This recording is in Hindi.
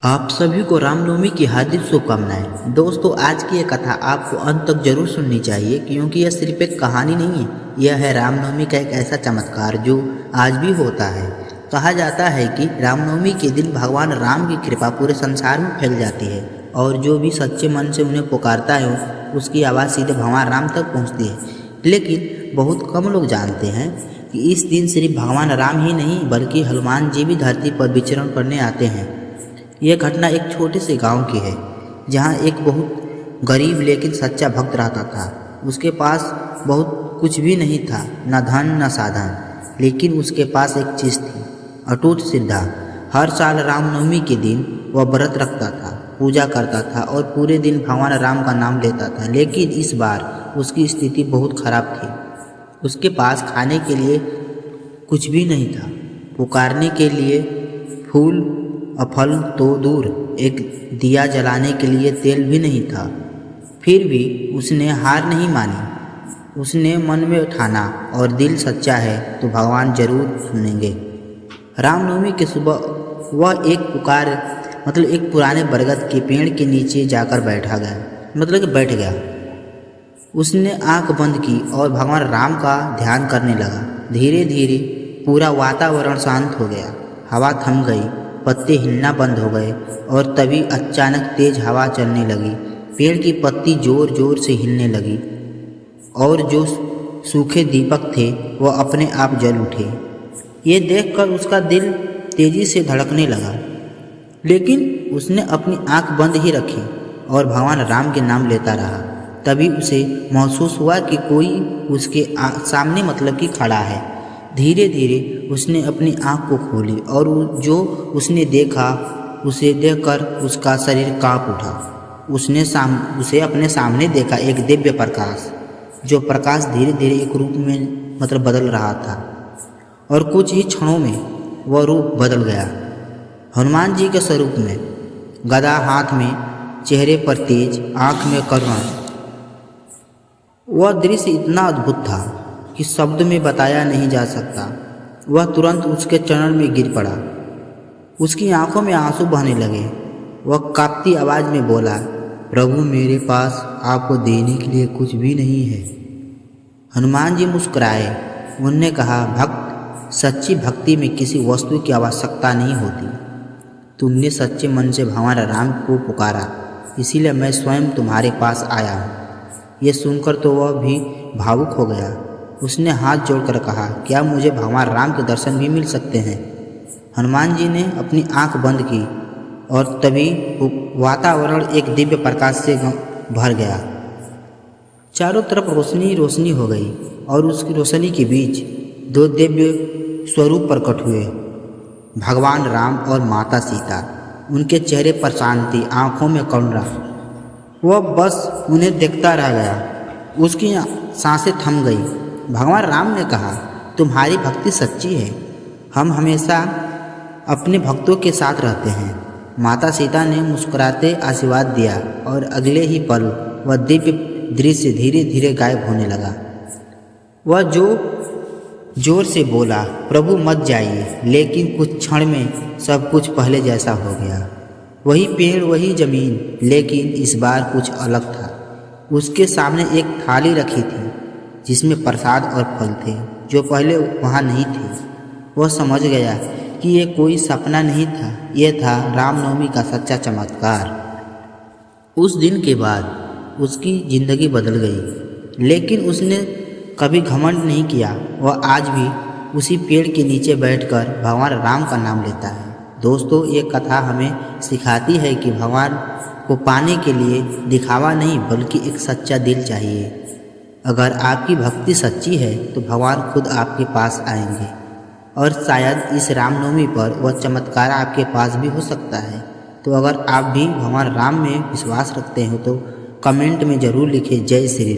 आप सभी को रामनवमी की हार्दिक शुभकामनाएं। दोस्तों, आज की यह कथा आपको अंत तक जरूर सुननी चाहिए, क्योंकि यह सिर्फ एक कहानी नहीं है। यह है रामनवमी का एक ऐसा चमत्कार जो आज भी होता है। कहा जाता है कि रामनवमी के दिन भगवान राम की कृपा पूरे संसार में फैल जाती है और जो भी सच्चे मन से उन्हें पुकारता है उसकी आवाज़ सीधे भगवान राम तक पहुँचती है। लेकिन बहुत कम लोग जानते हैं कि इस दिन सिर्फ भगवान राम ही नहीं बल्कि हनुमान जी भी धरती पर विचरण करने आते हैं। यह घटना एक छोटे से गांव की है, जहां एक बहुत गरीब लेकिन सच्चा भक्त रहता था। उसके पास बहुत कुछ भी नहीं था, न धन न साधन, लेकिन उसके पास एक चीज़ थी, अटूट श्रद्धा। हर साल रामनवमी के दिन वह व्रत रखता था, पूजा करता था और पूरे दिन भगवान राम का नाम लेता था। लेकिन इस बार उसकी स्थिति बहुत खराब थी। उसके पास खाने के लिए कुछ भी नहीं था, पुकारने के लिए फूल और फल तो दूर, एक दिया जलाने के लिए तेल भी नहीं था। फिर भी उसने हार नहीं मानी। उसने मन में ठाना और दिल सच्चा है तो भगवान जरूर सुनेंगे। रामनवमी के सुबह वह एक पुराने बरगद के पेड़ के नीचे जाकर बैठ गया। उसने आंख बंद की और भगवान राम का ध्यान करने लगा। धीरे धीरे पूरा वातावरण शांत हो गया। हवा थम गई, पत्ते हिलना बंद हो गए और तभी अचानक तेज हवा चलने लगी। पेड़ की पत्ती जोर जोर से हिलने लगी और जो सूखे दीपक थे वह अपने आप जल उठे। ये देखकर उसका दिल तेजी से धड़कने लगा, लेकिन उसने अपनी आंख बंद ही रखी और भगवान राम के नाम लेता रहा। तभी उसे महसूस हुआ कि कोई उसके सामने कि खड़ा है। धीरे धीरे उसने अपनी आंख को खोली और जो उसने देखा उसे देखकर उसका शरीर कांप उठा। उसे अपने सामने देखा एक दिव्य प्रकाश, जो प्रकाश धीरे धीरे एक रूप में बदल रहा था और कुछ ही क्षणों में वह रूप बदल गया। हनुमान जी के स्वरूप में, गदा हाथ में, चेहरे पर तेज, आंख में करुणा। वह दृश्य इतना अद्भुत था कि शब्द में बताया नहीं जा सकता। वह तुरंत उसके चरण में गिर पड़ा। उसकी आंखों में आंसू बहने लगे। वह कांपती आवाज में बोला, प्रभु, मेरे पास आपको देने के लिए कुछ भी नहीं है। हनुमान जी मुस्कुराए। उन्होंने कहा, भक्त, सच्ची भक्ति में किसी वस्तु की आवश्यकता नहीं होती। तुमने सच्चे मन से भगवान राम को पुकारा, इसीलिए मैं स्वयं तुम्हारे पास आया हूँ। यह सुनकर तो वह भी भावुक हो गया। उसने हाथ जोड़कर कहा, क्या मुझे भगवान राम के दर्शन भी मिल सकते हैं? हनुमान जी ने अपनी आंख बंद की और तभी वातावरण एक दिव्य प्रकाश से भर गया। चारों तरफ रोशनी रोशनी हो गई और उसकी रोशनी के बीच दो दिव्य स्वरूप प्रकट हुए, भगवान राम और माता सीता। उनके चेहरे पर शांति, आंखों में करुणा। वह बस उन्हें देखता रह गया। उसकी सांसें थम गई। भगवान राम ने कहा, तुम्हारी भक्ति सच्ची है। हम हमेशा अपने भक्तों के साथ रहते हैं। माता सीता ने मुस्कुराते आशीर्वाद दिया और अगले ही पल वह दिव्य दृश्य धीरे धीरे गायब होने लगा। वह जोर से बोला, प्रभु मत जाइए। लेकिन कुछ क्षण में सब कुछ पहले जैसा हो गया। वही पेड़, वही जमीन, लेकिन इस बार कुछ अलग था। उसके सामने एक थाली रखी थी जिसमें प्रसाद और फल थे जो पहले वहाँ नहीं थे। वह समझ गया कि ये कोई सपना नहीं था, यह था रामनवमी का सच्चा चमत्कार। उस दिन के बाद उसकी जिंदगी बदल गई, लेकिन उसने कभी घमंड नहीं किया। वह आज भी उसी पेड़ के नीचे बैठकर भगवान राम का नाम लेता है। दोस्तों, ये कथा हमें सिखाती है कि भगवान को पाने के लिए दिखावा नहीं बल्कि एक सच्चा दिल चाहिए। अगर आपकी भक्ति सच्ची है तो भगवान खुद आपके पास आएंगे और शायद इस रामनवमी पर वह चमत्कार आपके पास भी हो सकता है। तो अगर आप भी भगवान राम में विश्वास रखते हो तो कमेंट में ज़रूर लिखें, जय श्री राम।